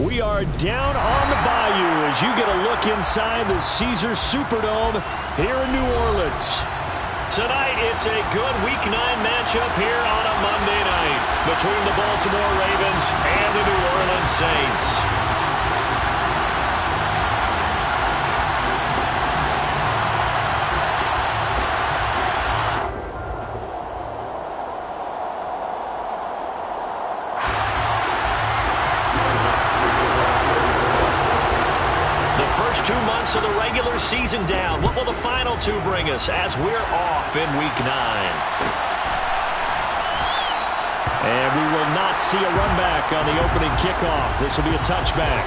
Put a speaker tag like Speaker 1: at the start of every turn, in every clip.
Speaker 1: We are down on the bayou as you get a look inside the Caesars Superdome here in New Orleans.
Speaker 2: Tonight, it's a good Week 9 matchup here on a Monday night between the Baltimore Ravens and the New Orleans Saints. First 2 months of the regular season down. What will the final two bring us as we're off in Week 9?
Speaker 1: And we will not see a run back on the opening kickoff. This will be a touchback.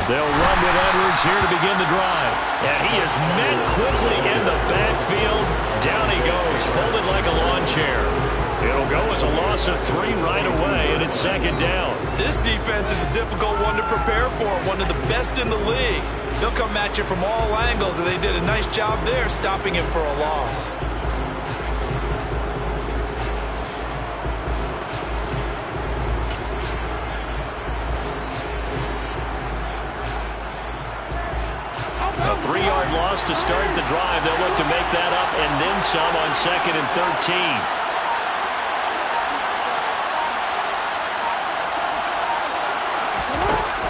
Speaker 1: They'll run with Edwards here to begin the drive.
Speaker 2: And he is met quickly in the backfield. Down he goes, folded like a lawn chair. It'll go as a loss of 3 right away, and it's second down.
Speaker 3: This defense is a difficult one to prepare for, one of the best in the league. They'll come at you from all angles, and they did a nice job there stopping him for a loss.
Speaker 2: A 3-yard loss to start the drive. They'll look to make that up and then some on 2nd and 13.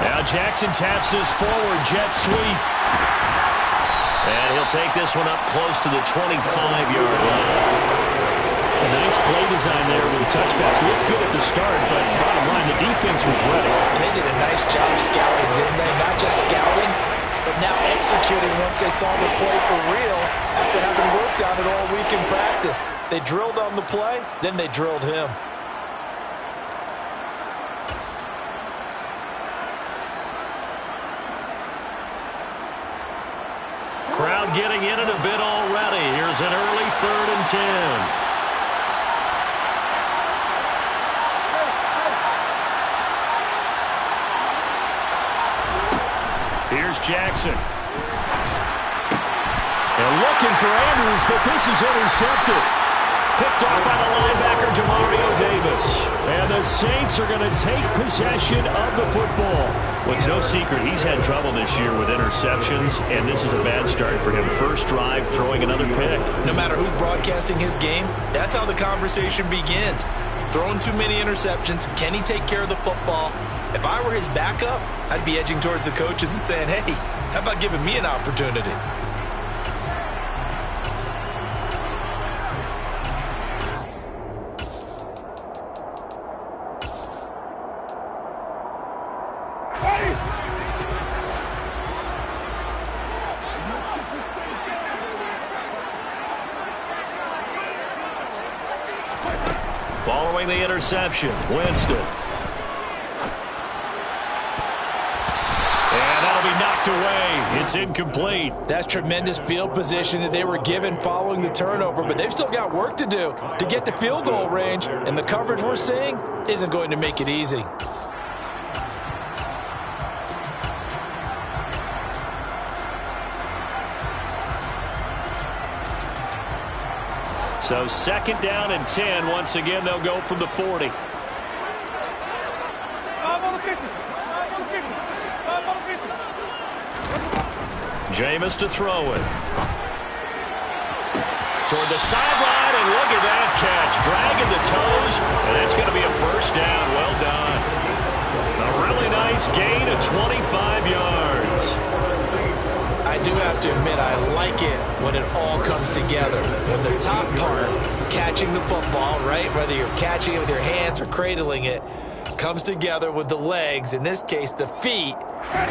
Speaker 2: Now Jackson taps this forward jet sweep. And he'll take this one up close to the 25-yard line.
Speaker 1: A nice play design there with the touchbacks. Looked good at the start, but bottom line, the defense was ready.
Speaker 4: And they did a nice job scouting, didn't they? Not just scouting, but now executing once they saw the play for real after having worked on it all week in practice. They drilled on the play, then they drilled him.
Speaker 2: Crowd getting in it a bit already. Here's an early 3rd and 10. Here's Jackson.
Speaker 1: They're looking for Andrews, but this is intercepted.
Speaker 2: Picked off by the linebacker, Demario Davis.
Speaker 1: And the Saints are going to take possession of the football.
Speaker 2: Well, it's no secret he's had trouble this year with interceptions, and this is a bad start for him. First drive, throwing another pick.
Speaker 3: No matter who's broadcasting his game, that's how the conversation begins. Throwing too many interceptions, can he take care of the football? If I were his backup, I'd be edging towards the coaches and saying, hey, how about giving me an opportunity?
Speaker 2: Following the interception, Winston. And that'll be knocked away. It's incomplete.
Speaker 4: That's tremendous field position that they were given following the turnover, but they've still got work to do to get to field goal range, and the coverage we're seeing isn't going to make it easy.
Speaker 2: So 2nd down and 10. Once again, they'll go from the 40. Jameis to throw it. Toward the sideline, and look at that catch. Dragging the toes, and that's going to be a first down. Well done. A really nice gain of 25 yards.
Speaker 4: I do have to admit, I like it when it all comes together. When the top part, catching the football, right, whether you're catching it with your hands or cradling it, comes together with the legs, in this case the feet,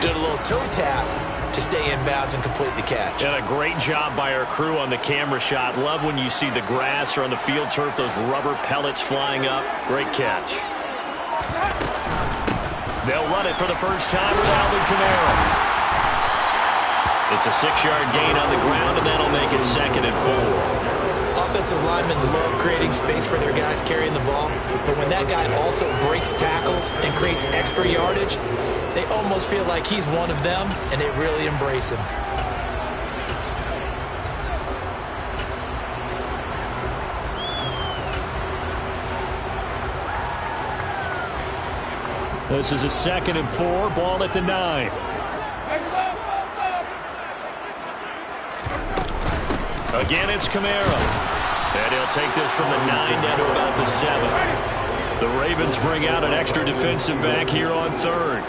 Speaker 4: doing a little toe tap.
Speaker 3: to stay inbounds and complete the catch.
Speaker 2: And a great job by our crew on the camera shot. Love when you see the grass or on the field turf, those rubber pellets flying up. Great catch. They'll run it for the first time with Alvin Kamara. It's a 6-yard gain on the ground, and that'll make it 2nd and 4.
Speaker 3: Offensive linemen love creating space for their guys carrying the ball, but when that guy also breaks tackles and creates extra yardage, they almost feel like he's one of them, and they really embrace him.
Speaker 1: This is a 2nd and 4, ball at the 9.
Speaker 2: Again, it's Kamara. And he'll take this from the 9 down to about the 7. The Ravens bring out an extra defensive back here on 3rd.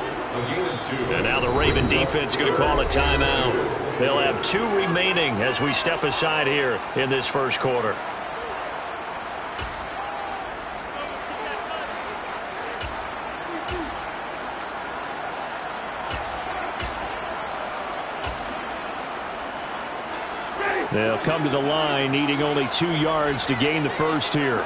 Speaker 2: And now the Raven defense going to call a timeout. They'll have 2 remaining as we step aside here in this first quarter.
Speaker 1: They'll come to the line, needing only 2 yards to gain the first here.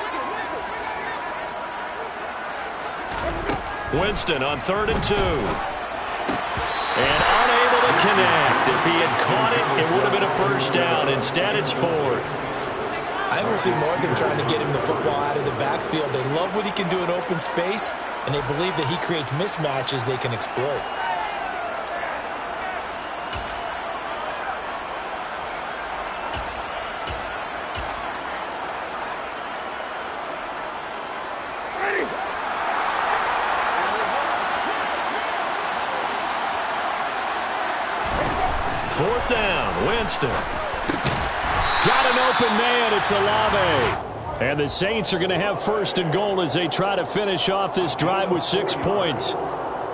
Speaker 2: Winston on 3rd and 2. And unable to connect. If he had caught it, it would have been a first down. Instead, it's 4th.
Speaker 3: I will see more of them trying to get him the football out of the backfield. They love what he can do in open space, and they believe that he creates mismatches they can exploit.
Speaker 2: Fourth down, Winston.
Speaker 1: Got an open man, it's Olave. And the Saints are going to have 1st and goal as they try to finish off this drive with 6 points.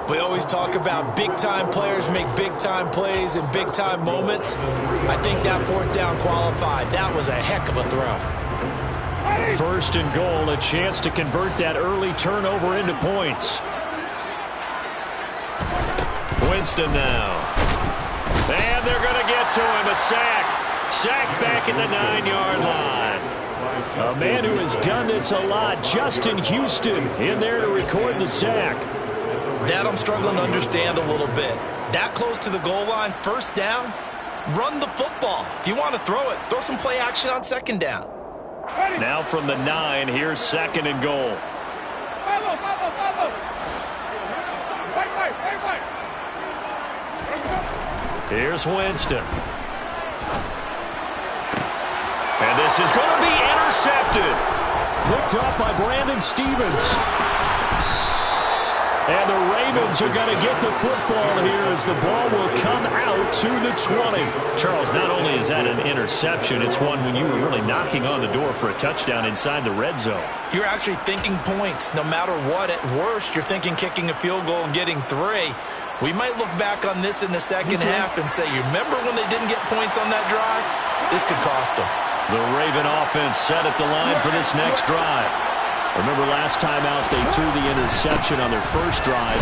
Speaker 3: We always talk about big-time players make big-time plays in big-time moments. I think that 4th down qualified. That was a heck of a throw.
Speaker 1: 1st and goal, a chance to convert that early turnover into points.
Speaker 2: Winston now. And they're going to get to him, a sack. Sack back at the 9-yard line.
Speaker 1: A man who has done this a lot, Justin Houston, in there to record the sack.
Speaker 3: That I'm struggling to understand a little bit. That close to the goal line, 1st down, run the football. If you want to throw it, throw some play action on 2nd down.
Speaker 2: Now from the 9, here's 2nd and goal. Here's Winston. And this is going to be intercepted.
Speaker 1: Picked off by Brandon Stevens. And the Ravens are going to get the football here as the ball will come out to the 20.
Speaker 2: Charles, not only is that an interception, it's one when you were really knocking on the door for a touchdown inside the red zone.
Speaker 3: You're actually thinking points. No matter what, at worst, you're thinking kicking a field goal and getting 3. We might look back on this in the second half and say, you remember when they didn't get points on that drive? This could cost them.
Speaker 2: The Raven offense set at the line for this next drive.
Speaker 1: Remember last time out they threw the interception on their first drive.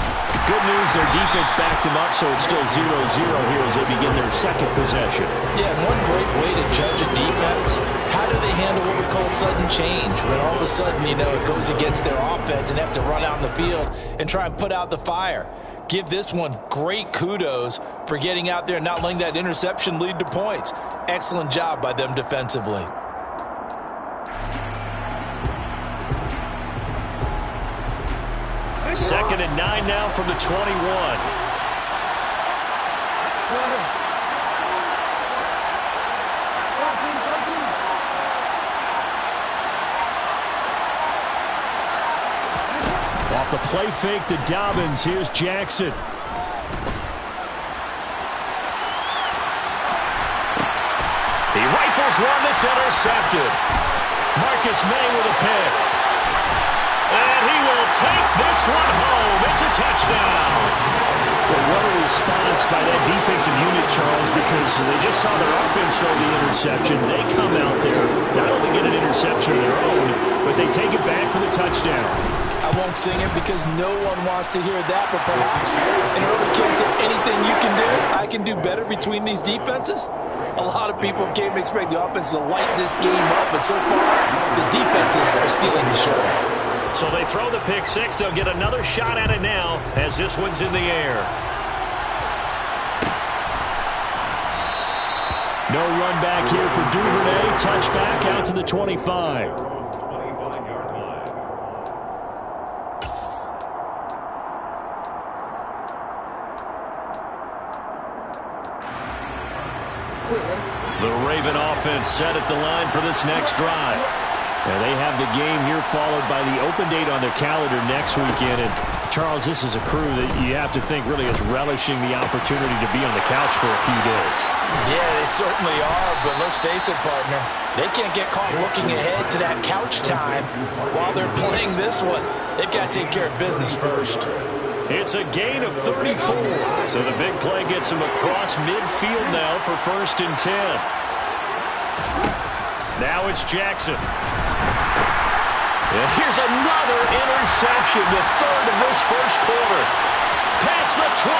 Speaker 1: Good news, their defense backed them up, so it's still 0-0 here as they begin their second possession.
Speaker 4: Yeah, and one great way to judge a defense, how do they handle what we call sudden change? When all of a sudden, you know, it goes against their offense and they have to run out in the field and try and put out the fire. Give this one great kudos for getting out there and not letting that interception lead to points. Excellent job by them defensively.
Speaker 2: Second and 9 now from the 21.
Speaker 1: Off the play fake to Dobbins. Here's Jackson.
Speaker 2: He rifles one that's intercepted. Marcus May with a pick. And he will take this one home. It's a touchdown.
Speaker 1: Well, what a response by that defensive unit, Charles, because they just saw their offense throw the interception. They come out there, not only get an interception of their own, but they take it back for the touchdown.
Speaker 3: I
Speaker 4: I won't sing it because no one wants to hear that, but perhaps in early case of anything you can do, I can do better between these defenses. A lot of people came to expect the offense to light this game up, but so far, the defenses are stealing the show.
Speaker 2: So they throw the pick six. They'll get another shot at it now as this one's in the air.
Speaker 1: No run back here for Duvernay. Touchback out to the 25.
Speaker 2: The Raven offense set at the line for this next drive.
Speaker 1: And they have the game here followed by the open date on their calendar next weekend. And Charles, this is a crew that you have to think really is relishing the opportunity to be on the couch for a few days.
Speaker 4: Yeah, they certainly are, but let's face it, partner. They can't get caught looking ahead to that couch time while they're playing this one. They've got to take care of business first.
Speaker 2: It's a gain of 34. So the big play gets him across midfield now for 1st and 10. Now it's Jackson. And here's another interception, the third of this first quarter. Past the 20.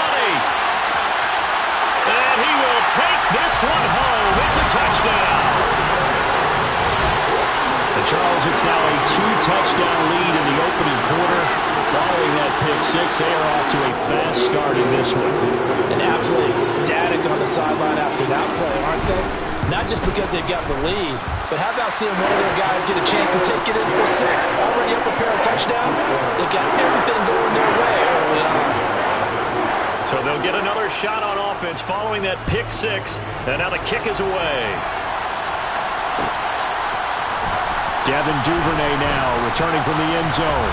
Speaker 2: And he will take this one home. It's a touchdown.
Speaker 1: And Charles, it's now a 2-touchdown lead in the opening quarter. Following that pick six, they are off to a fast start in this one.
Speaker 4: And absolutely ecstatic on the sideline after that play, aren't they? Not just because they've got the lead, but how about seeing one of their guys get a chance to take it in for six? Already up a pair of touchdowns. They've got everything going their way early on.
Speaker 2: So they'll get another shot on offense following that pick six. And now the kick is away.
Speaker 1: Devin Duvernay now returning from the end zone.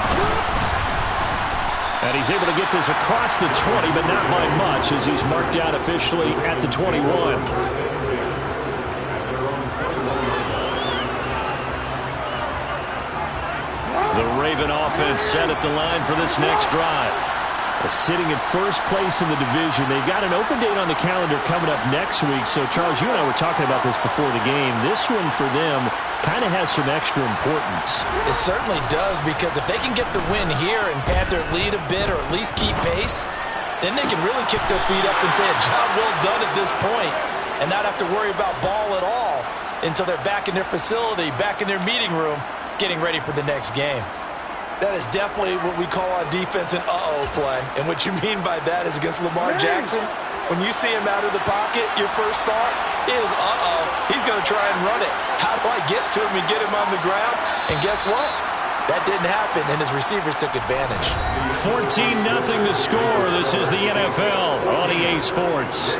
Speaker 1: And he's able to get this across the 20, but not by much as he's marked down officially at the 21.
Speaker 2: The Raven offense set at the line for this next drive.
Speaker 1: Sitting in first place in the division. They've got an open date on the calendar coming up next week. So, Charles, you and I were talking about this before the game. This one for them kind of has some extra importance.
Speaker 4: It certainly does, because if they can get the win here and pad their lead a bit or at least keep pace, then they can really kick their feet up and say a job well done at this point and not have to worry about ball at all until they're back in their facility, back in their meeting room, getting ready for the next game. That is definitely what we call on defense an uh-oh play. And what you mean by that is against Lamar Jackson, when you see him out of the pocket, your first thought is, uh-oh, he's going to try and run it. How do I get to him and get him on the ground? And guess what? That didn't happen, and his receivers took advantage.
Speaker 2: 14-0 the score. This is the NFL on EA Sports.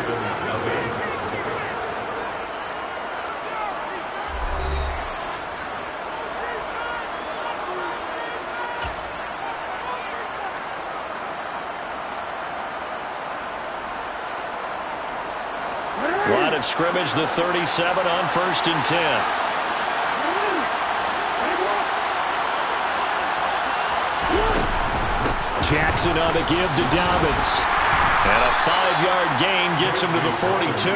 Speaker 2: Line of scrimmage, the 37 on 1st and 10.
Speaker 1: Jackson on the give to Dobbins.
Speaker 2: And a 5-yard gain gets him to the 42.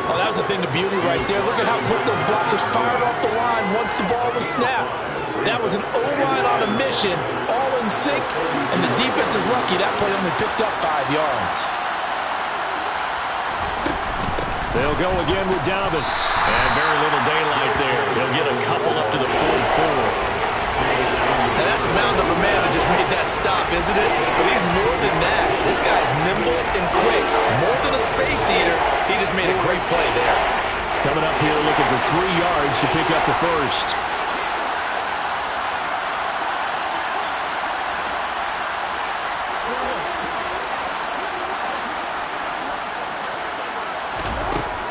Speaker 4: Oh, that was a thing of beauty right there. Look at how quick those blockers fired off the line once the ball was snapped. That was an O-line on a mission, all in sync, and the defense is lucky that play only picked up 5 yards.
Speaker 2: They'll go again with Dobbins. And very little daylight there. He'll get a couple up to the 44.
Speaker 3: Now that's a mound of a man that just made that stop, isn't it? But he's more than that. This guy's nimble and quick. More than a space eater. He just made a great play there.
Speaker 1: Coming up here looking for 3 yards to pick up the first.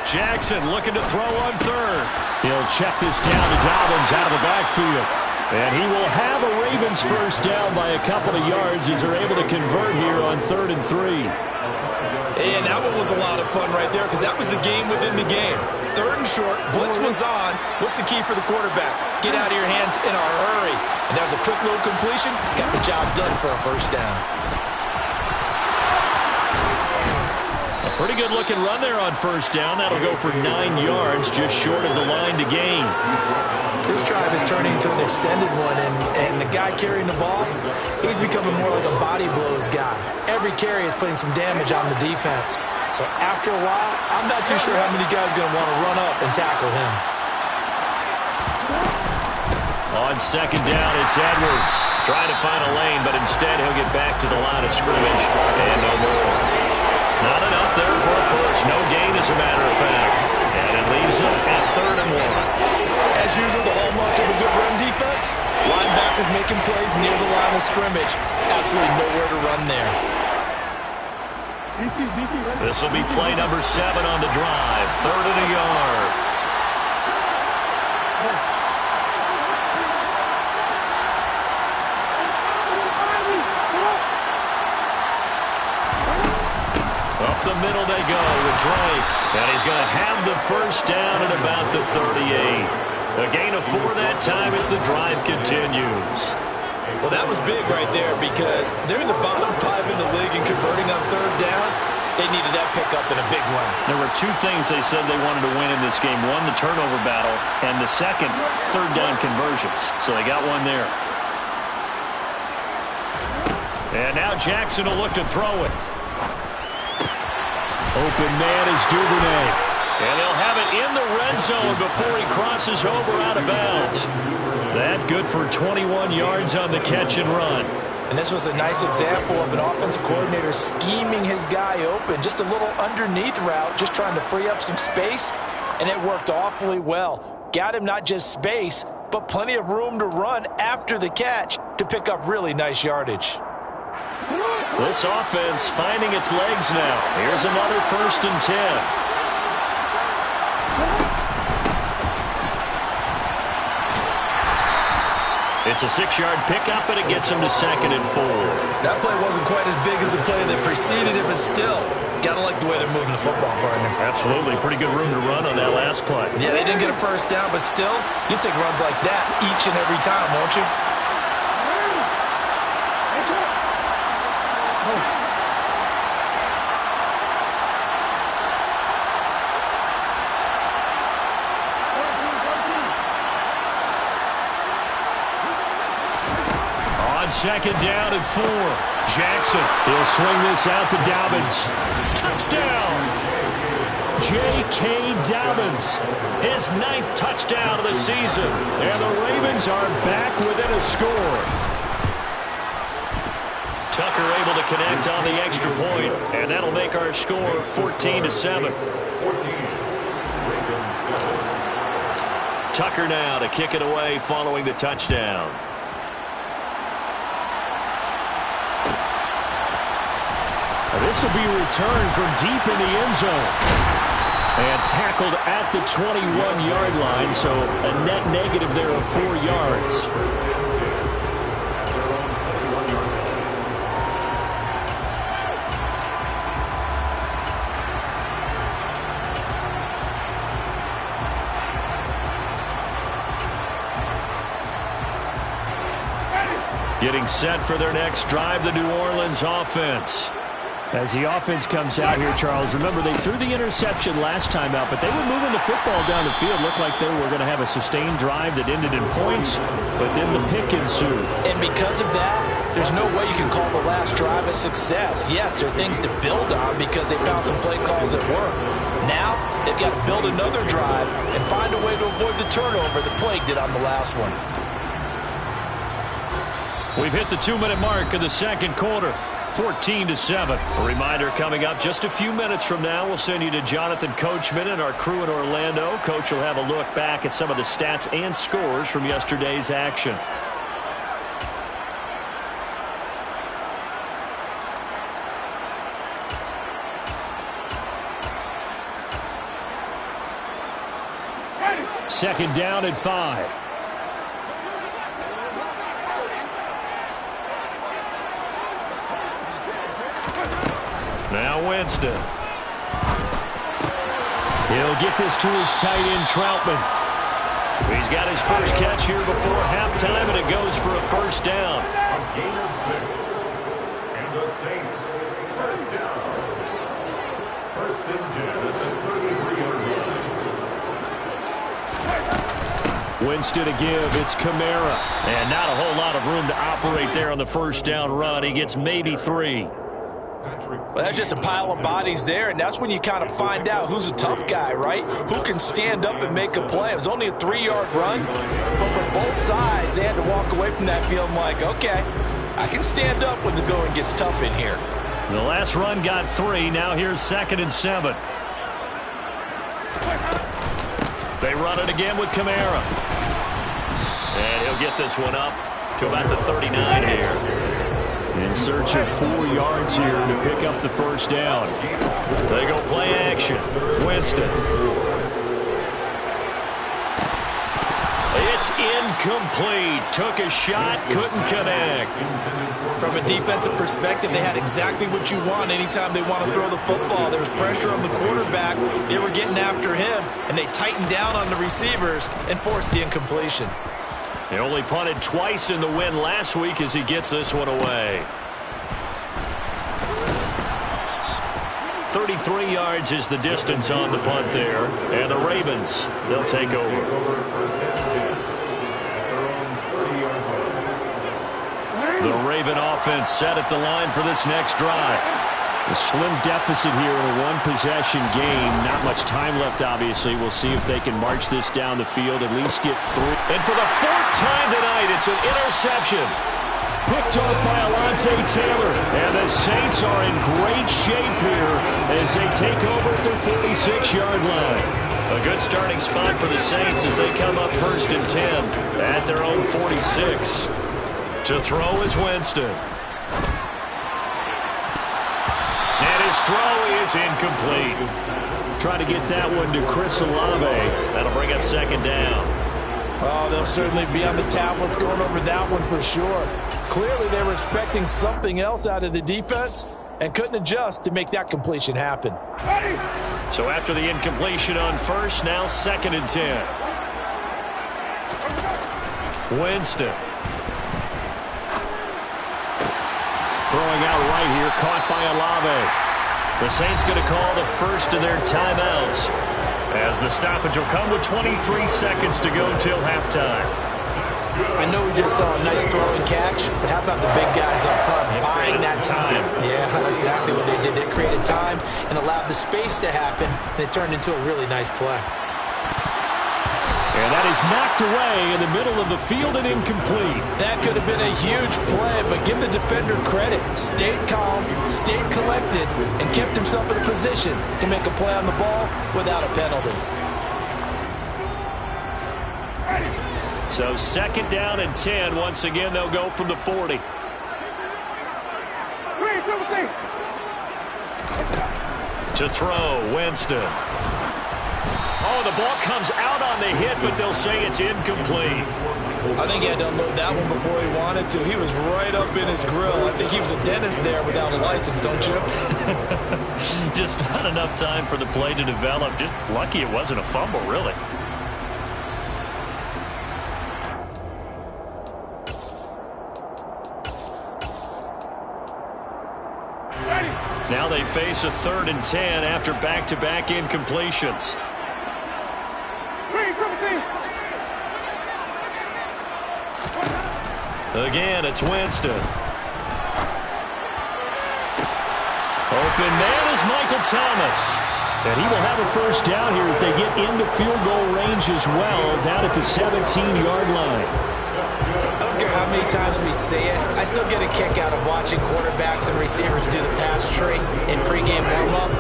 Speaker 2: Jackson looking to throw on third.
Speaker 1: He'll check this down to Dobbins out of the backfield. And he will have a Ravens first down by a couple of yards as they're able to convert here on 3rd and 3.
Speaker 3: And that one was a lot of fun right there because that was the game within the game. 3rd and short, blitz was on. What's the key for the quarterback? Get out of your hands in a hurry. And that was a quick little completion. Got the job done for a first down.
Speaker 2: A Pretty good looking run there on first down. That'll go for 9 yards, just short of the line to gain.
Speaker 4: This drive is turning into an extended one, and the guy carrying the ball, he's becoming more like a body blows guy. Every carry is putting some damage on the defense. So after a while, I'm not too sure how many guys are going to want to run up and tackle him.
Speaker 2: On second down, it's Edwards. Trying to find a lane, but instead he'll get back to the line of scrimmage. And no more. Not enough there for a first. No gain, as a matter of fact. And it leaves them at 3rd and 1.
Speaker 3: As usual, the hallmark of a good run defense, linebackers making plays near the line of scrimmage. Absolutely nowhere to run there.
Speaker 2: This will be play number 7 on the drive. 3rd and a yard. Up the middle they go with Drake. And he's going to have the first down at about the 38. A gain of 4 that time as the drive continues.
Speaker 3: Well, that was big right there because they're in the bottom 5 in the league and converting on 3rd down. They needed that pickup in a big way.
Speaker 1: There were 2 things they said they wanted to win in this game. One, the turnover battle, and the second, 3rd down conversions. So they got one there.
Speaker 2: And now Jackson will look to throw it.
Speaker 1: Open man is Duvernay.
Speaker 2: And they'll have it in the red zone before he crosses over out of bounds. That good for 21 yards on the catch and run.
Speaker 4: And this was a nice example of an offensive coordinator scheming his guy open. Just a little underneath route, just trying to free up some space. And it worked awfully well. Got him not just space, but plenty of room to run after the catch to pick up really nice yardage.
Speaker 2: This offense finding its legs now. Here's another 1st and 10. It's a 6-yard pickup, and it gets him to 2nd and 4.
Speaker 3: That play wasn't quite as big as the play that preceded it, but still, gotta like the way they're moving the football, partner.
Speaker 2: Absolutely. Pretty good room to run on that last play.
Speaker 3: Yeah, they didn't get a first down, but still, you take runs like that each and every time, won't you?
Speaker 2: Second down and 4. Jackson.
Speaker 1: He'll swing this out to Dobbins.
Speaker 2: Touchdown.
Speaker 1: J.K. Dobbins.
Speaker 2: His 9th touchdown of the season.
Speaker 1: And the Ravens are back within a score.
Speaker 2: Tucker able to connect on the extra point. And that'll make our score 14-7. Tucker now to kick it away following the touchdown.
Speaker 1: This will be returned from deep in the end zone. And tackled at the 21-yard line, so a net negative there of 4 yards.
Speaker 2: Getting set for their next drive, the New Orleans offense.
Speaker 1: As the offense comes out here, Charles, remember they threw the interception last time out, but they were moving the football down the field. Looked like they were going to have a sustained drive that ended in points, but then the pick ensued.
Speaker 4: And because of that, there's no way you can call the last drive a success. Yes, there are things to build on because they found some play calls that work. Now, they've got to build another drive and find a way to avoid the turnover the Plague did on the last one.
Speaker 2: We've hit the 2-minute mark of the second quarter. 14-7. A reminder coming up just a few minutes from now. We'll send you to Jonathan Coachman and our crew in Orlando. Coach will have a look back at some of the stats and scores from yesterday's action.
Speaker 1: Second down and 5.
Speaker 2: Now Winston.
Speaker 1: He'll get this to his tight end, Troutman.
Speaker 2: He's got his first catch here before halftime, and it goes for a first down.
Speaker 5: A gain of 6. And the Saints, first down. First and 10 at the 33-yard line.
Speaker 1: Winston to give. It's Kamara.
Speaker 2: And not a whole lot of room to operate there on the first down run. He gets maybe 3.
Speaker 4: Well, that's just a pile of bodies there, and that's when you kind of find out who's a tough guy, right? Who can stand up and make a play. It was only a 3-yard run, but for both sides, they had to walk away from that feeling like, okay, I can stand up when the going gets tough in here.
Speaker 2: The last run got 3. Now here's 2nd and 7. They run it again with Kamara. And he'll get this one up to about the 39 here.
Speaker 1: In search of 4 yards here to pick up the first down.
Speaker 2: They go play action. Winston. It's incomplete. Took a shot, couldn't connect.
Speaker 3: From a defensive perspective, they had exactly what you want anytime they want to throw the football. There was pressure on the quarterback. They were getting after him, and they tightened down on the receivers and forced the incompletion.
Speaker 2: He only punted twice in the win last week as he gets this one away. 33 yards is the distance on the punt there. And the Ravens, they'll take over. The Raven offense set at the line for this next drive.
Speaker 1: A slim deficit here in a one-possession game. Not much time left, obviously. We'll see if they can march this down the field, at least get 3.
Speaker 2: And for the 4th time tonight, it's an interception.
Speaker 1: Picked off by Alontae Taylor. And the Saints are in great shape here as they take over at their 46-yard line.
Speaker 2: A good starting spot for the Saints as they come up 1st and 10 at their own 46. To throw is Winston. And his throw is incomplete.
Speaker 1: Trying to get that one to Chris Olave.
Speaker 2: That'll bring up 2nd down.
Speaker 4: Oh, they'll certainly be on the tablets going over that one for sure. Clearly, they were expecting something else out of the defense and couldn't adjust to make that completion happen.
Speaker 2: So after the incompletion on 1st, now 2nd and 10. Winston.
Speaker 1: Throwing out right here, caught by Olave.
Speaker 2: The Saints going to call the first of their timeouts as the stoppage will come with 23 seconds to go until halftime.
Speaker 3: I know we just saw a nice throw and catch, but how about the big guys up front buying that time? Yeah, that's exactly what they did. They created time and allowed the space to happen, and it turned into a really nice play.
Speaker 1: And that is knocked away in the middle of the field and incomplete.
Speaker 4: That could have been a huge play, but give the defender credit. Stayed calm, stayed collected, and kept himself in a position to make a play on the ball without a penalty.
Speaker 2: So 2nd down and 10. Once again, they'll go from the 40. To throw, Winston. Oh, the ball comes out on the hit, but they'll say it's incomplete.
Speaker 3: I think he had to unload that one before he wanted to. He was right up in his grill. I think he was a dentist there without a license, don't you?
Speaker 2: Just not enough time for the play to develop. Just lucky it wasn't a fumble, really. Now they face a 3rd and 10 after back-to-back incompletions. Again, it's Winston. Open man is Michael Thomas.
Speaker 1: And he will have a first down here as they get into field goal range as well, down at the 17-yard line.
Speaker 3: I don't care how many times we say it, I still get a kick out of watching quarterbacks and receivers do the pass tree in pregame warm-up.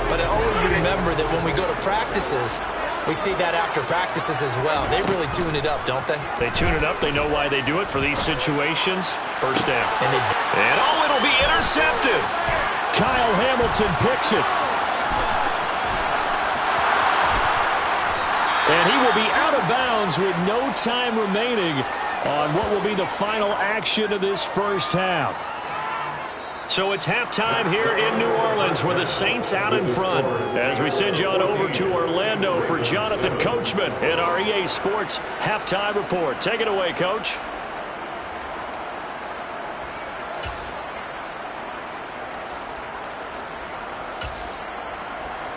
Speaker 3: But I always remember that when we go to practices, we see that after practices as well. They really tune it up, don't they?
Speaker 2: They tune it up. They know why they do it for these situations. First down.
Speaker 3: And
Speaker 2: oh, it'll be intercepted.
Speaker 1: Kyle Hamilton picks it. And he will be out of bounds with no time remaining on what will be the final action of this first half.
Speaker 2: So it's halftime here in New Orleans with the Saints out in front. As we send you on over to Orlando for Jonathan Coachman in our EA Sports Halftime Report. Take it away, Coach.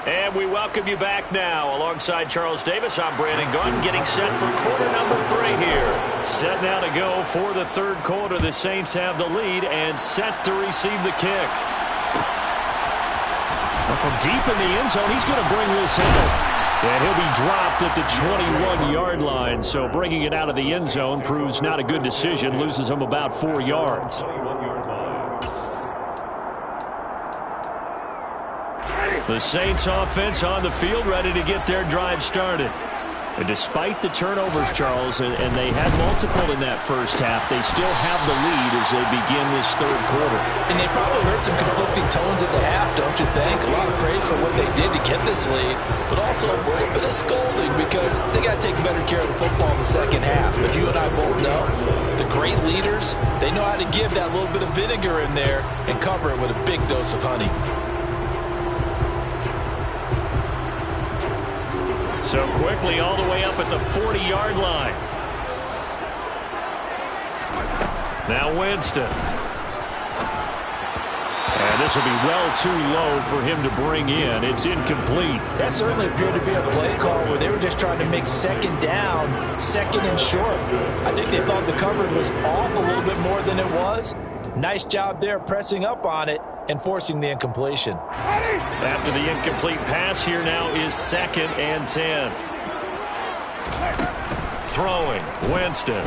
Speaker 2: And we welcome you back now. Alongside Charles Davis, I'm Brandon Gunn, getting set for quarter number 3 here. Set now to go for the third quarter. The Saints have the lead and set to receive the kick. Well, from deep in the end zone, he's going to bring this in. And he'll be dropped at the 21-yard line. So bringing it out of the end zone proves not a good decision. Loses him about 4 yards. The Saints offense on the field, ready to get their drive started. And despite the turnovers, Charles, and they had multiple in that first half, they still have the lead as they begin this third quarter.
Speaker 4: And they probably heard some conflicting tones at the half, don't you think? A lot of praise for what they did to get this lead, but also a little bit of scolding because they got to take better care of the football in the second half. But you and I both know the great leaders, they know how to give that little bit of vinegar in there and cover it with a big dose of honey.
Speaker 2: So quickly all the way up at the 40-yard line. Now Winston. And this will be well too low for him to bring in. It's incomplete.
Speaker 4: That certainly appeared to be a play call where they were just trying to make second down, second and short. I think they thought the coverage was off a little bit more than it was. Nice job there pressing up on it and forcing the incompletion.
Speaker 2: After the incomplete pass, here now is 2nd and 10. Throwing, Winston.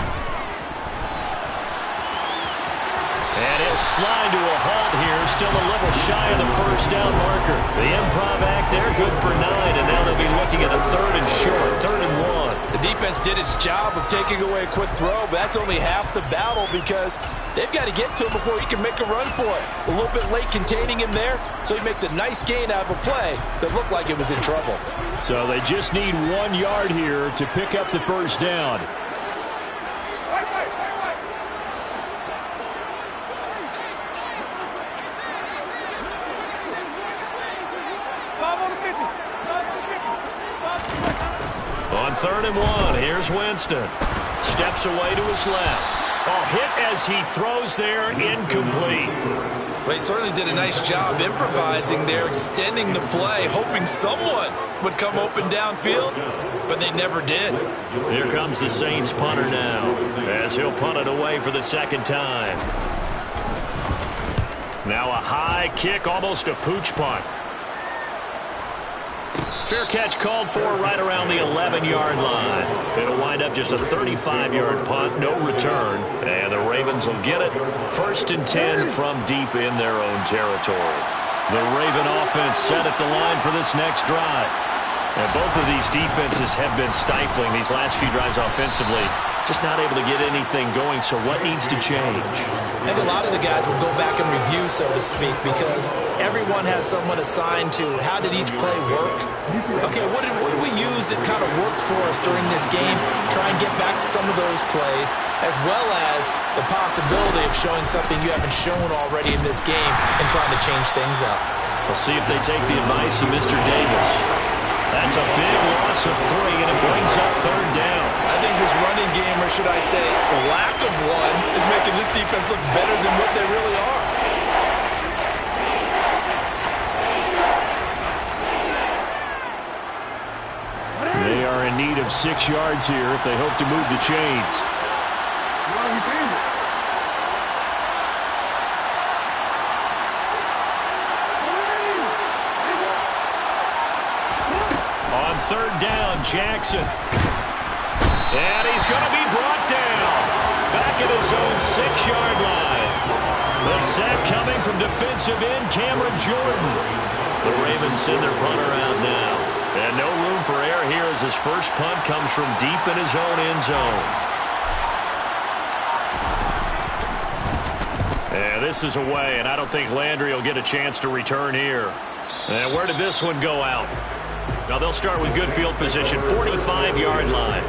Speaker 2: And he'll slide to a halt here, still a little shy of the first down marker. The improv act there, good for 9, and now they'll be looking at a 3rd and short, 3rd and 1.
Speaker 4: The defense did its job of taking away a quick throw, but that's only half the battle because they've got to get to him before he can make a run for it. A little bit late containing him there, so he makes a nice gain out of a play that looked like it was in trouble.
Speaker 1: So they just need 1 yard here to pick up the first down.
Speaker 2: On 3rd and 1, here's Winston. Steps away to his left. Oh, hit as he throws there, incomplete.
Speaker 3: Well, he certainly did a nice job improvising there, extending the play, hoping someone would come open downfield, but they never did.
Speaker 2: Here comes the Saints punter now, as he'll punt it away for the 2nd time. Now a high kick, almost a pooch punt. Fair catch called for right around the 11-yard line. It'll wind up just a 35-yard punt, no return. And the Ravens will get it. 1st and 10 from deep in their own territory. The Raven offense set at the line for this next drive. And both of these defenses have been stifling these last few drives offensively. Just not able to get anything going, so what needs to change?
Speaker 3: I think a lot of the guys will go back and review, so to speak, because everyone has someone assigned to how did each play work. Okay, what did we use that kind of worked for us during this game? Try and get back to some of those plays, as well as the possibility of showing something you haven't shown already in this game and trying to change things up.
Speaker 2: We'll see if they take the advice of Mr. Davis. That's a big loss of 3, and it brings up 3rd down.
Speaker 3: I think this running game, or should I say lack of one, is making this defense look better than what they really are.
Speaker 1: They are in need of 6 yards here if they hope to move the chains.
Speaker 2: On 3rd down, Jackson. And he's going to be brought down. Back at his own 6-yard line. The sack coming from defensive end Cameron Jordan. The Ravens send their punter out now. And no room for error here as his first punt comes from deep in his own end zone. And this is away, and I don't think Landry will get a chance to return here. And where did this one go out? Now they'll start with good field position, 45-yard line.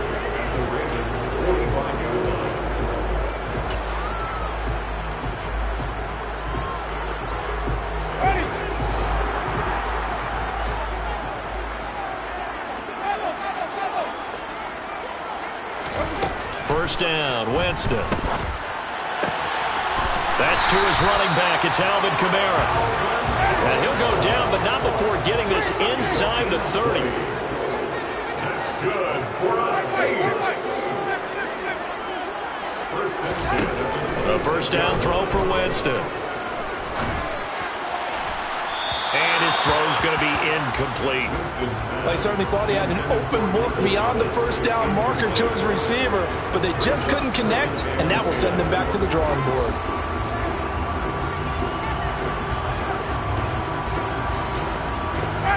Speaker 2: First down, Winston. That's to his running back. It's Alvin Kamara. And he'll go down, but not before getting this inside the 30.
Speaker 5: That's good for a save.
Speaker 2: The first down throw for Winston. And his throw's going to be incomplete.
Speaker 4: Well, he certainly thought he had an open look beyond the first down marker to his receiver, but they just couldn't connect, and that will send them back to the drawing board.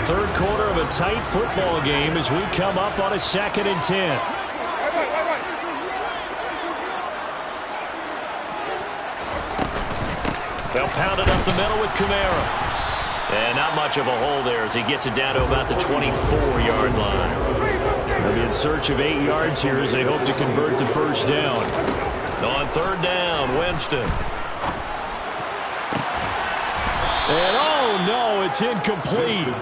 Speaker 1: Third quarter of a tight football game as we come up on a 2nd and 10.
Speaker 2: They'll pound it up the middle with Kamara. And not much of a hole there as he gets it down to about the 24-yard line.
Speaker 1: They'll be in search of 8 yards here as they hope to convert the first down.
Speaker 2: On third down, Winston.
Speaker 1: And oh no, it's incomplete.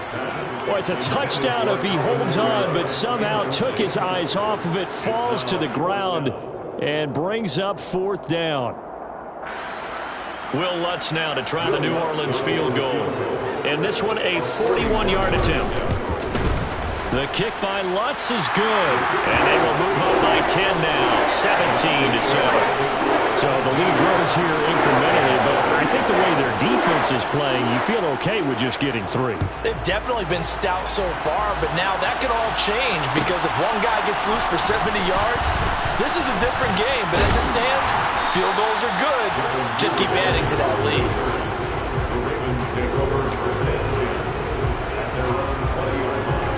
Speaker 1: Well, it's a touchdown if he holds on, but somehow took his eyes off of it, falls to the ground, and brings up 4th down.
Speaker 2: Will Lutz now to try the New Orleans field goal. And this one a 41-yard attempt. The kick by Lutz is good. And they will move up by 10 now, 17-7.
Speaker 1: So the lead grows here incrementally, but I think the way their defense is playing, you feel okay with just getting 3.
Speaker 4: They've definitely been stout so far, but now that could all change because if one guy gets loose for 70 yards, this is a different game. But as it stands, field goals are good. Just keep adding to that lead.
Speaker 5: The Ravens take over first and 10 at their own 20-yard line.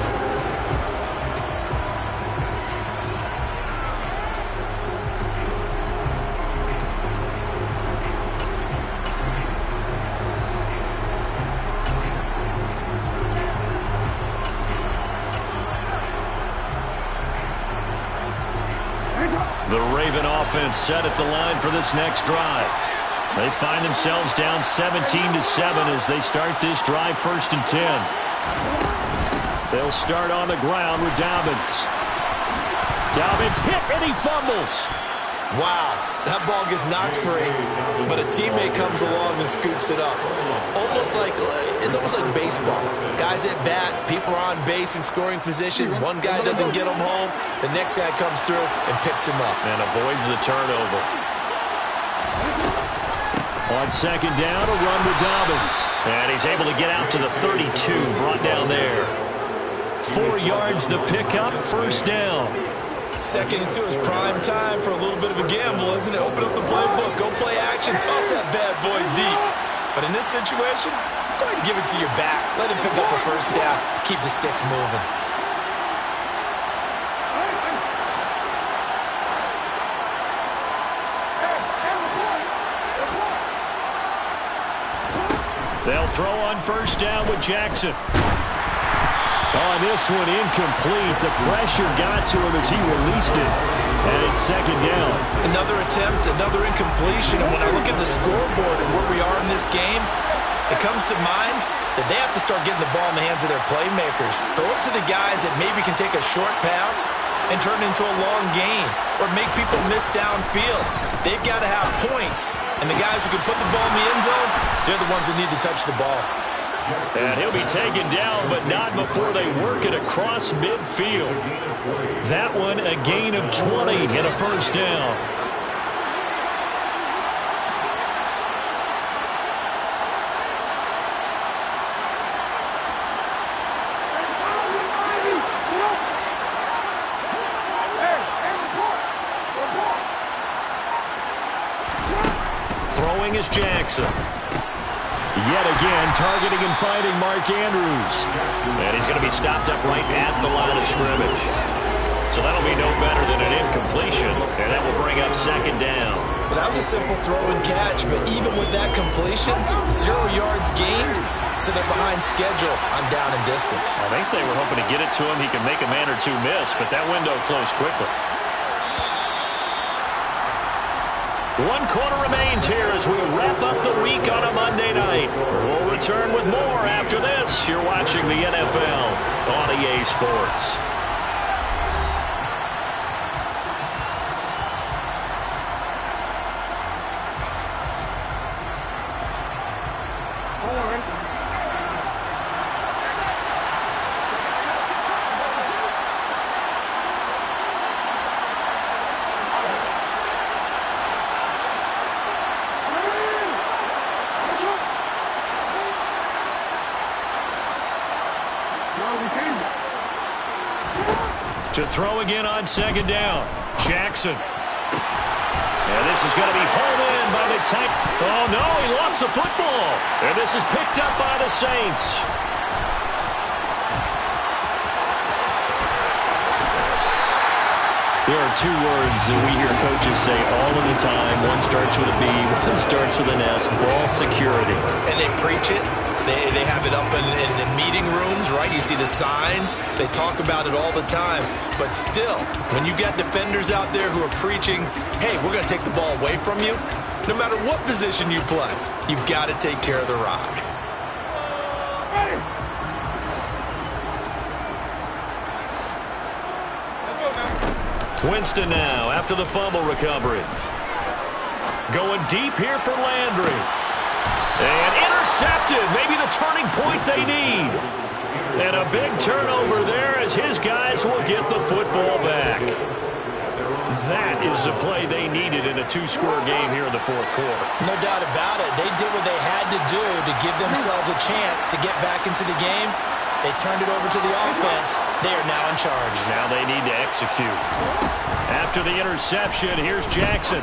Speaker 2: The Raven offense set at the line for this next drive. They find themselves down 17-7 as they start this drive 1st and 10.
Speaker 1: They'll start on the ground with Dobbins. Dobbins hit and he fumbles.
Speaker 3: Wow, that ball gets knocked free, but a teammate comes along and scoops it up. It's almost like baseball. Guys at bat, people are on base in scoring position. One guy doesn't get him home, the next guy comes through and picks him up.
Speaker 2: And avoids the turnover.
Speaker 1: On 2nd down, a run with Dobbins.
Speaker 2: And he's able to get out to the 32, brought down there. 4 yards the pickup, 1st down.
Speaker 3: 2nd and 2 is prime time for a little bit of a gamble, isn't it? Open up the playbook, go play action, toss that bad boy deep. But in this situation, go ahead and give it to your back. Let him pick up a 1st down. Keep the sticks moving.
Speaker 1: They'll throw on 1st down with Jackson. On this one, incomplete. The pressure got to him as he released it. And it's 2nd down.
Speaker 3: Another attempt, another incompletion. And when I look at the scoreboard and where we are in this game, it comes to mind that they have to start getting the ball in the hands of their playmakers. Throw it to the guys that maybe can take a short pass and turn it into a long gain or make people miss downfield. They've got to have points. And the guys who can put the ball in the end zone, they're the ones that need to touch the ball.
Speaker 2: And he'll be taken down, but not before they work it across midfield.
Speaker 1: That one, a gain of 20 and a 1st down.
Speaker 2: Throwing is Jackson.
Speaker 1: Yet again, targeting and finding Mark Andrews.
Speaker 2: And he's going to be stopped up right at the line of scrimmage. So that'll be no better than an incompletion, and that will bring up 2nd down.
Speaker 3: Well, that was a simple throw and catch, but even with that completion, 0 yards gained, so they're behind schedule on down and distance.
Speaker 2: I think they were hoping to get it to him. He could make a man or two miss, but that window closed quickly. 1 quarter remains here as we wrap up the week on a Monday night. We'll return with more after this. You're watching the NFL on EA Sports. To throw again on second down. Jackson. And this is going to be hauled in by the tank. Oh, no, he lost the football. And this is picked up by the Saints. There are two words that we hear coaches say all of the time. One starts with a B, one starts with an S, ball security.
Speaker 3: And they preach it. They have it up in meeting rooms, right? You see the signs. They talk about it all the time. But still, when you got defenders out there who are preaching, hey, we're going to take the ball away from you, no matter what position you play, you've got to take care of the rock.
Speaker 2: Winston now after the fumble recovery. Going deep here for Landry. And intercepted. Maybe the turning point they need. And a big turnover there as his guys will get the football back. That is the play they needed in a two-score game here in the fourth quarter.
Speaker 4: No doubt about it. They did what they had to do to give themselves a chance to get back into the game. They turned it over to the offense. They are now in charge.
Speaker 2: Now they need to execute. After the interception, here's Jackson.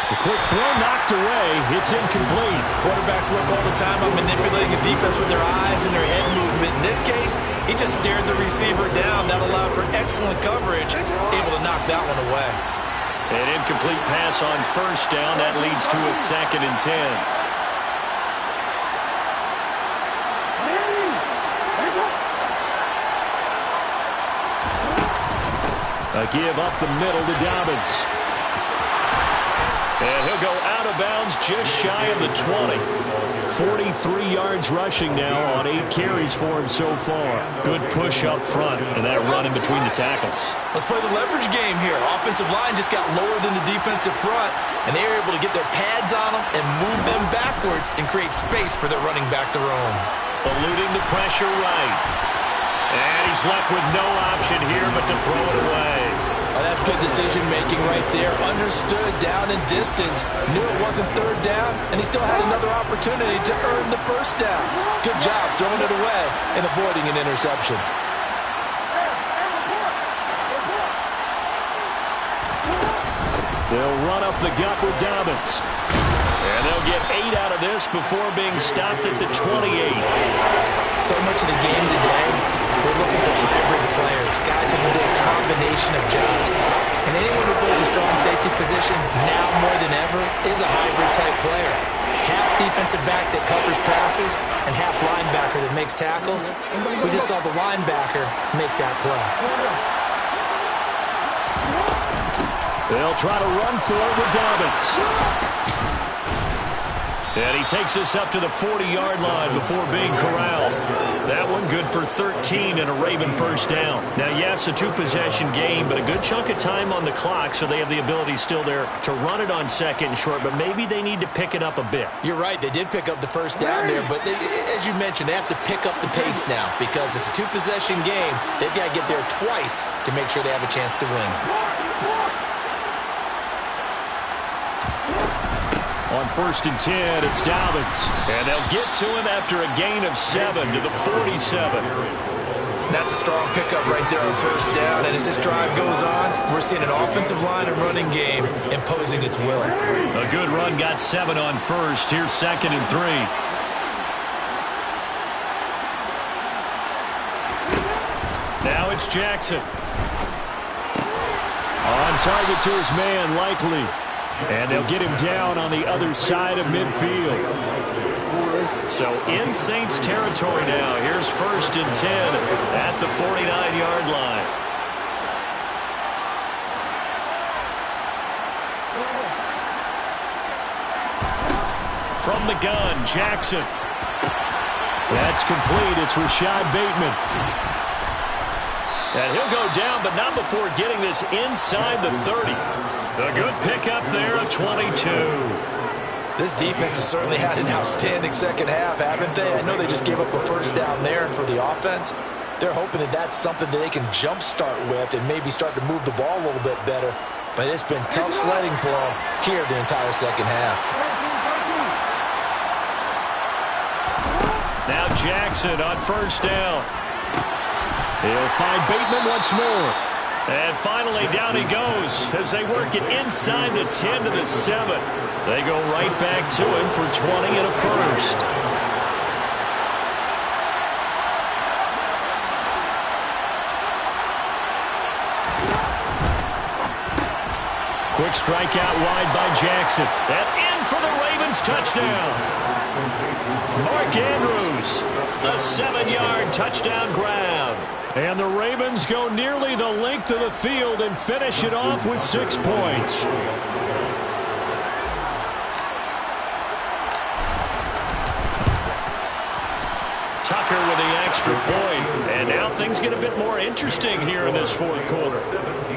Speaker 1: The quick throw knocked away. It's incomplete.
Speaker 3: Quarterbacks work all the time on manipulating a defense with their eyes and their head movement. In this case, he just stared the receiver down. That allowed for excellent coverage, able to knock that one away.
Speaker 2: An incomplete pass on first down. That leads to a 2nd and 10.
Speaker 1: A give up the middle to Dobbins.
Speaker 2: And he'll go out of bounds just shy of the 20.
Speaker 1: 43 yards rushing now on 8 carries for him so far.
Speaker 2: Good push up front and that run in between the tackles.
Speaker 3: Let's play the leverage game here. Offensive line just got lower than the defensive front, and they were able to get their pads on them and move them backwards and create space for their running back to roam.
Speaker 2: Eluding the pressure right. And he's left with no option here but to throw it away.
Speaker 3: Oh, that's good decision-making right there. Understood down and distance. Knew it wasn't third down, and he still had another opportunity to earn the first down. Good job throwing it away and avoiding an interception.
Speaker 1: They'll run up the gut with Dobbins.
Speaker 2: And they'll get 8 out of this before being stopped at the 28.
Speaker 4: So much of the game today, we're looking for hybrid players, guys who can do a combination of jobs. And anyone who plays a strong safety position, now more than ever, is a hybrid-type player. Half defensive back that covers passes and half linebacker that makes tackles. We just saw the linebacker make that play.
Speaker 1: They'll try to run for it with Dobbins.
Speaker 2: And he takes us up to the 40-yard line before being corralled. That one good for 13 and a Raven first down. Now, yes, a two-possession game, but a good chunk of time on the clock, so they have the ability still there to run it on 2nd and short, but maybe they need to pick it up a bit.
Speaker 3: You're right. They did pick up the first down there, but as you mentioned, they have to pick up the pace now because it's a two-possession game. They've got to get there twice to make sure they have a chance to win.
Speaker 1: On 1st and 10, it's Dobbins.
Speaker 2: And they'll get to him after a gain of 7 to the 47.
Speaker 3: That's a strong pickup right there on first down. And as this drive goes on, we're seeing an offensive line and running game imposing its will.
Speaker 2: A good run got 7 on first. Here's 2nd and 3. Now it's Jackson.
Speaker 1: On target to his man, Likely. And they'll get him down on the other side of midfield.
Speaker 2: So in Saints territory now. Here's 1st and 10 at the 49-yard line. From the gun, Jackson.
Speaker 1: That's complete. It's Rashad Bateman.
Speaker 2: And he'll go down, but not before getting this inside the 30. A good pickup there of 22.
Speaker 3: This defense has certainly had an outstanding second half, haven't they? I know they just gave up a first down there, and for the offense, they're hoping that that's something that they can jumpstart with and maybe start to move the ball a little bit better. But it's been tough sledding for them here the entire second half.
Speaker 2: Now Jackson on first down.
Speaker 1: He'll find Bateman once more. And finally, down he goes as they work it inside the 10 to the 7. They go right back to him for 20 and a first. Quick strike out wide by Jackson. And in for the Ravens touchdown. Mark Andrews, a 7-yard touchdown grab. And the Ravens go nearly the length of the field and finish it off with 6 points. Tucker with the extra point. And now things get a bit more interesting here in this fourth quarter.
Speaker 5: 17.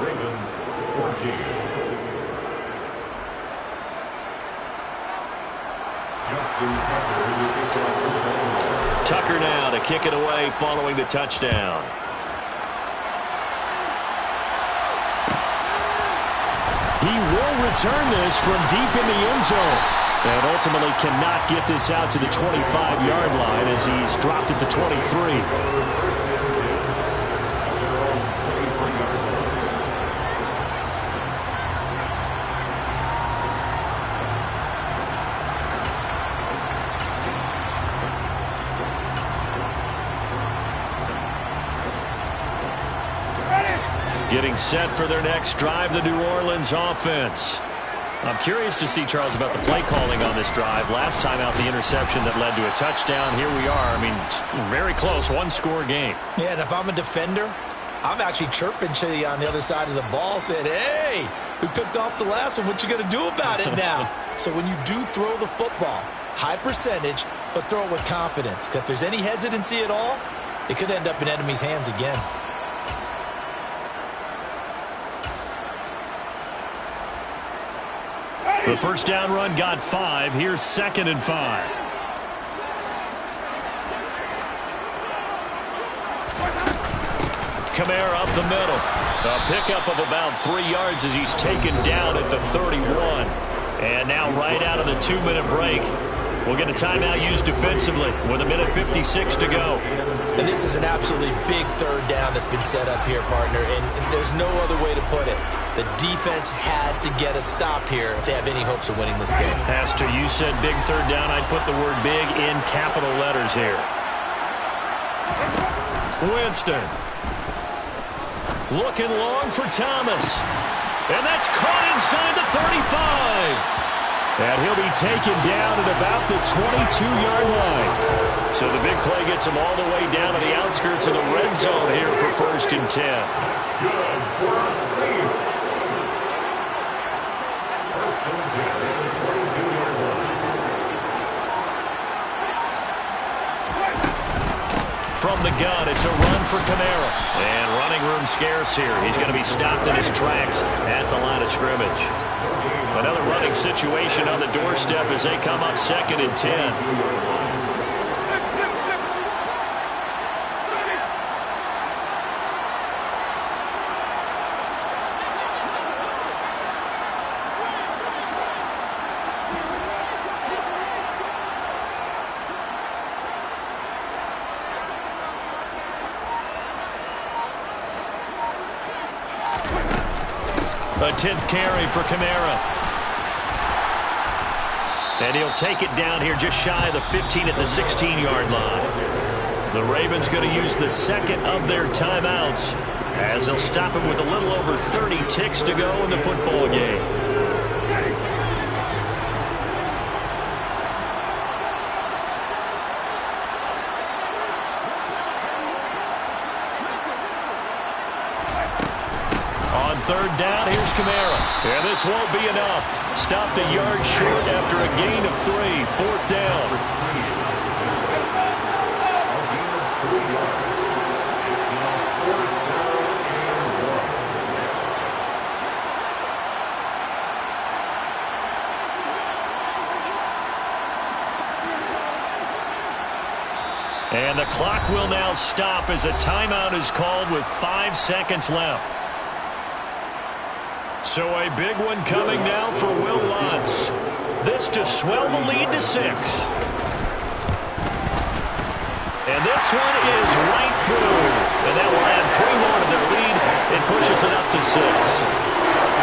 Speaker 5: Ravens 14.
Speaker 1: Tucker now to kick it away following the touchdown. He will return this from deep in the end zone. And ultimately cannot get this out to the 25-yard line as he's dropped at the 23. Getting set for their next drive, the New Orleans offense. I'm curious to see, Charles, about the play calling on this drive. Last time out, the interception that led to a touchdown. Here we are. I mean, very close, one-score game.
Speaker 4: Yeah, and if I'm a defender, I'm actually chirping to you on the other side of the ball, saying, hey, we picked off the last one. What you going to do about it now? So when you do throw the football, high percentage, but throw it with confidence. Because if there's any hesitancy at all, it could end up in enemy's hands again.
Speaker 1: The first down run got 5. Here's 2nd and 5. Kamara up the middle. A pickup of about 3 yards as he's taken down at the 31. And now right out of the 2-minute break, we'll get a timeout used defensively with 1:56 to go.
Speaker 4: And this is an absolutely big third down that's been set up here, partner, and there's no other way to put it. The defense has to get a stop here if they have any hopes of winning this game.
Speaker 1: As to you said big third down, I'd put the word big in capital letters here. Winston. Looking long for Thomas. And that's caught inside the 35. And he'll be taken down at about the 22-yard line. So the big play gets him all the way down to the outskirts of the red zone here for 1st and 10.
Speaker 5: That's good for the Saints. 1st and 10 at the 22-yard line.
Speaker 1: From the gun, it's a run for Kamara. And running room scarce here. He's going to be stopped in his tracks at the line of scrimmage. Another running situation on the doorstep as they come up 2nd and 10. A 10th carry for Kamara. And he'll take it down here just shy of the 15 at the 16-yard line. The Ravens going to use the 2nd of their timeouts as they'll stop him with a little over 30 ticks to go in the football game. Third down, here's Kamara. And this won't be enough. Stopped a yard short after a gain of 3. 4th down. And the clock will now stop as a timeout is called with 5 seconds left. So a big one coming now for Will Lutz. This to swell the lead to 6.
Speaker 2: And this one is right through. And that will add 3 more to their lead. It pushes it up to 6.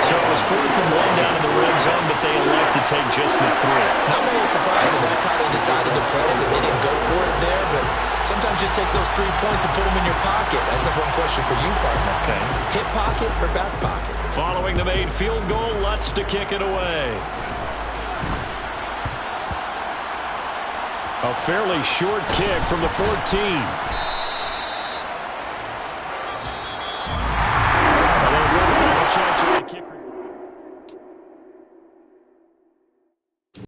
Speaker 2: So it was 4th and 1 down in the red zone, but they elect to take just the 3.
Speaker 3: I'm a little surprised that that's how they decided to play, that they didn't go for it there, but sometimes just take those 3 points and put them in your pocket. I just have one question for you, partner.
Speaker 2: Okay.
Speaker 3: Hip pocket or back pocket?
Speaker 2: Following the made field goal, Lutz to kick it away.
Speaker 1: A fairly short kick from the 14.